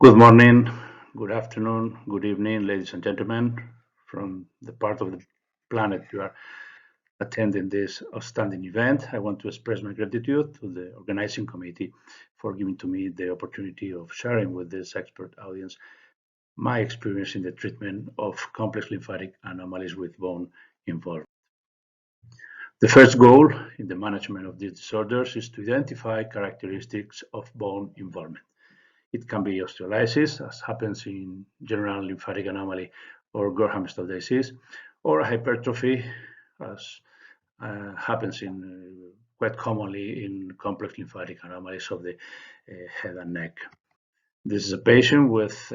Good morning, good afternoon, good evening, ladies and gentlemen, from the part of the planet you are attending this outstanding event. I want to express my gratitude to the organizing committee for giving to me the opportunity of sharing with this expert audience my experience in the treatment of complex lymphatic anomalies with bone involvement. The first goal in the management of these disorders is to identify characteristics of bone involvement. It can be osteolysis, as happens in general lymphatic anomaly or Gorham-Stout disease, or hypertrophy, as happens in quite commonly in complex lymphatic anomalies of the head and neck. This is a patient with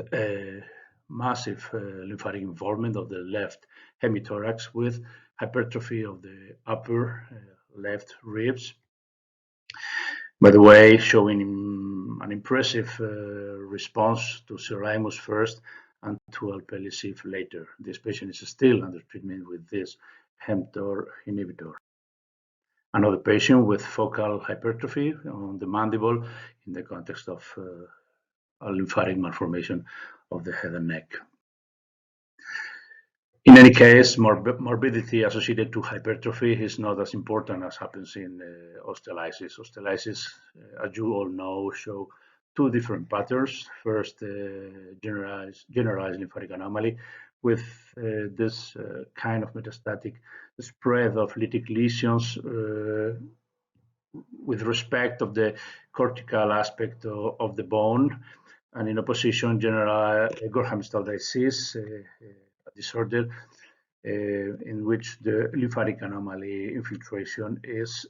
massive lymphatic involvement of the left hemithorax with hypertrophy of the upper left ribs. By the way, showing an impressive response to sirolimus first and to alpelisib later. This patient is still under treatment with this mTOR inhibitor. Another patient with focal hypertrophy on the mandible in the context of a lymphatic malformation of the head and neck. In any case, morbidity associated to hypertrophy is not as important as happens in osteolysis. Osteolysis, as you all know, show two different patterns. First, generalized lymphatic anomaly with this kind of metastatic spread of lytic lesions with respect of the cortical aspect of the bone, and in opposition, general Gorham-Stout disease, a disorder in which the lymphatic anomaly infiltration is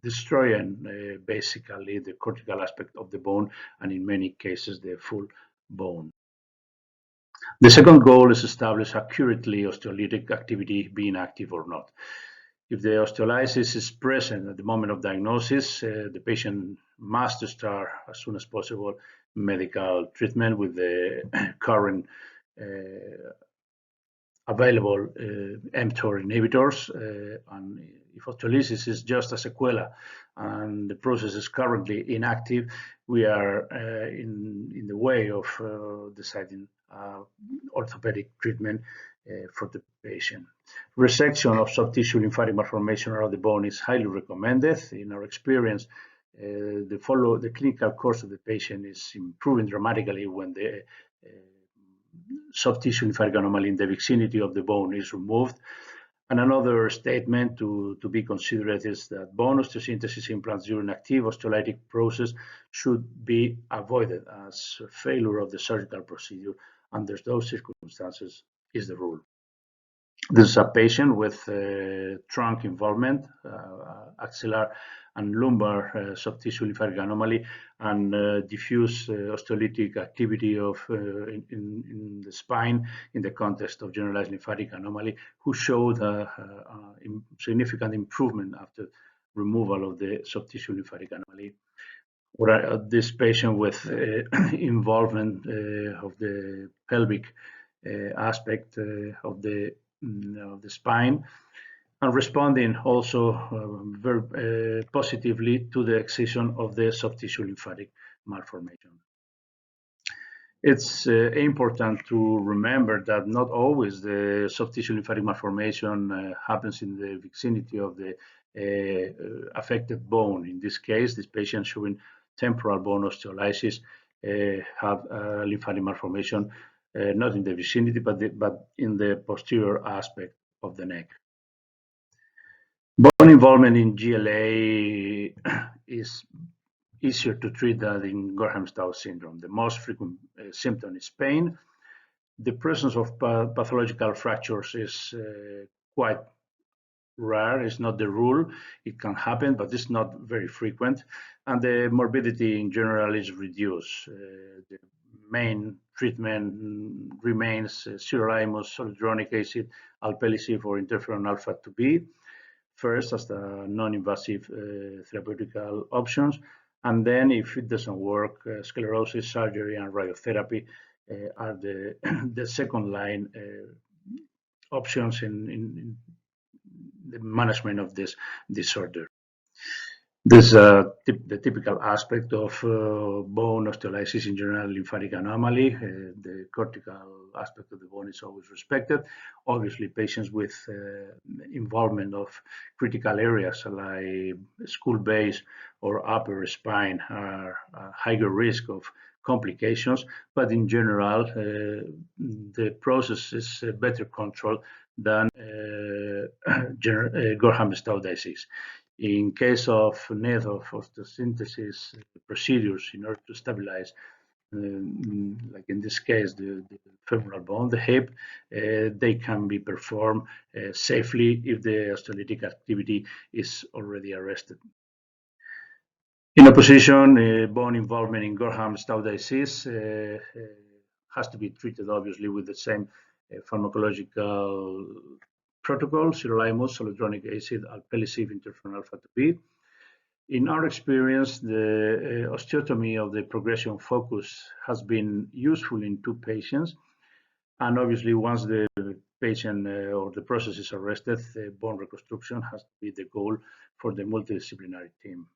destroying basically the cortical aspect of the bone, and in many cases the full bone. The second goal is to establish accurately osteolytic activity being active or not. If the osteolysis is present at the moment of diagnosis, the patient must start as soon as possible medical treatment with the current available mTOR inhibitors, and if osteolysis is just a sequela and the process is currently inactive, we are in the way of deciding orthopedic treatment for the patient. Resection of soft tissue lymphatic malformation around the bone is highly recommended. In our experience, the clinical course of the patient is improving dramatically when the soft tissue lymphatic anomaly in the vicinity of the bone is removed. And another statement to be considered is that bone osteosynthesis implants during active osteolytic process should be avoided, as failure of the surgical procedure under those circumstances is the rule. This is a patient with trunk involvement, axillar and lumbar soft tissue lymphatic anomaly, and diffuse osteolytic activity of in the spine in the context of generalized lymphatic anomaly, who showed a significant improvement after removal of the soft tissue lymphatic anomaly. This patient with involvement of the pelvic aspect of the spine, and responding also very positively to the excision of the soft tissue lymphatic malformation. It's important to remember that not always the soft tissue lymphatic malformation happens in the vicinity of the affected bone. In this case, this patient showing temporal bone osteolysis have lymphatic malformation not in the vicinity, but in the posterior aspect of the neck. Bone involvement in GLA is easier to treat than in Gorham-Stout syndrome. The most frequent symptom is pain. The presence of pathological fractures is quite rare. It's not the rule. It can happen, but it's not very frequent. And the morbidity in general is reduced. The main treatment remains sirolimus, zoledronic acid, alpelisib, or interferon alpha 2b, first as the non-invasive therapeutical options, and then if it doesn't work, sclerosis, surgery, and radiotherapy are the second line options in the management of this disorder. This is the typical aspect of bone osteolysis in general lymphatic anomaly. The cortical aspect of the bone is always respected. Obviously, patients with involvement of critical areas like skull base or upper spine are higher risk of complications, but in general, the process is better controlled than Gorham-Stout disease. In case of need of osteosynthesis procedures in order to stabilize, like in this case, the femoral bone, the hip, they can be performed safely if the osteolytic activity is already arrested. In opposition, bone involvement in Gorham-Stout disease has to be treated obviously with the same pharmacological protocol, sirolimus, zoledronic acid, alpelisib, interferon alpha 2b. In our experience, the osteotomy of the progression focus has been useful in 2 patients, and obviously once the patient or the process is arrested, bone reconstruction has to be the goal for the multidisciplinary team.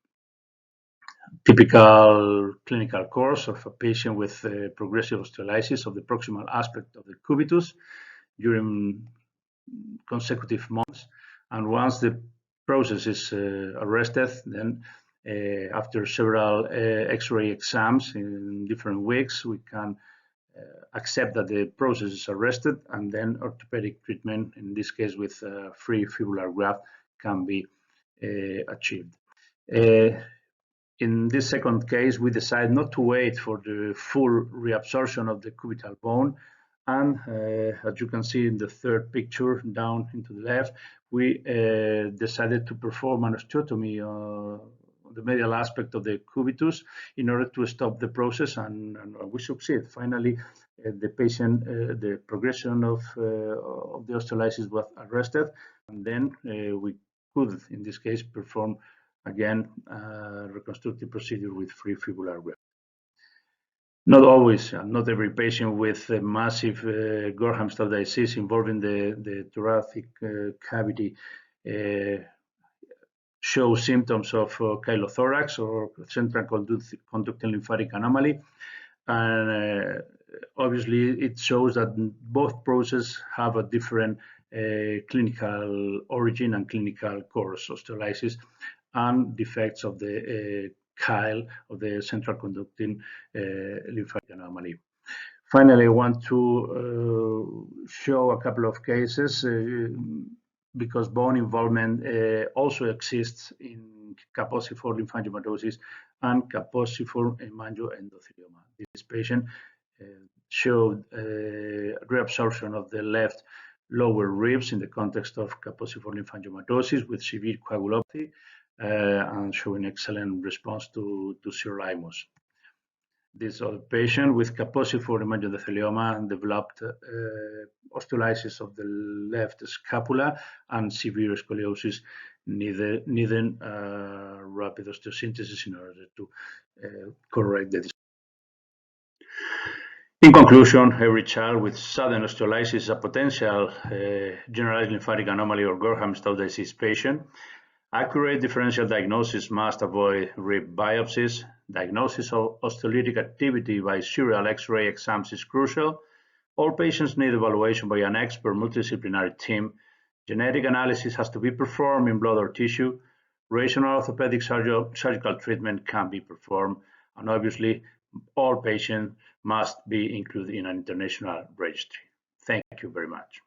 Typical clinical course of a patient with progressive osteolysis of the proximal aspect of the cubitus during consecutive months, and once the process is arrested, then after several X-ray exams in different weeks, we can accept that the process is arrested, and then orthopedic treatment, in this case with free fibular graft, can be achieved. In this second case, we decide not to wait for the full reabsorption of the cubital bone, and as you can see in the third picture down into the left, we decided to perform an osteotomy on the medial aspect of the cubitus in order to stop the process, and we succeed. Finally, the patient, the progression of the osteolysis was arrested, and then we could, in this case, perform again reconstructive procedure with free fibular graft. Not always, not every patient with a massive Gorham-Stout disease involving the thoracic cavity shows symptoms of chylothorax or central conductal lymphatic anomaly, and obviously it shows that both processes have a different clinical origin and clinical course: osteolysis and defects of the chyle of the central conducting lymphatic anomaly. Finally, I want to show a couple of cases because bone involvement also exists in caposiform lymphangiomatosis and caposiform hemangioendothelioma. This patient showed reabsorption of the left lower ribs in the context of caposiform lymphangiomatosis with severe coagulopathy, and showing excellent response to sirolimus. This other patient with caposiform hemangioendothelioma developed osteolysis of the left scapula and severe scoliosis, needing rapid osteosynthesis in order to correct the disease. In conclusion, every child with sudden osteolysis is a potential generalized lymphatic anomaly or Gorham-Stout disease patient. Accurate differential diagnosis must avoid rib biopsies. Diagnosis of osteolytic activity by serial X-ray exams is crucial. All patients need evaluation by an expert multidisciplinary team. Genetic analysis has to be performed in blood or tissue. Rational orthopedic surgical treatment can be performed, and obviously all patients must be included in an international registry. Thank you very much.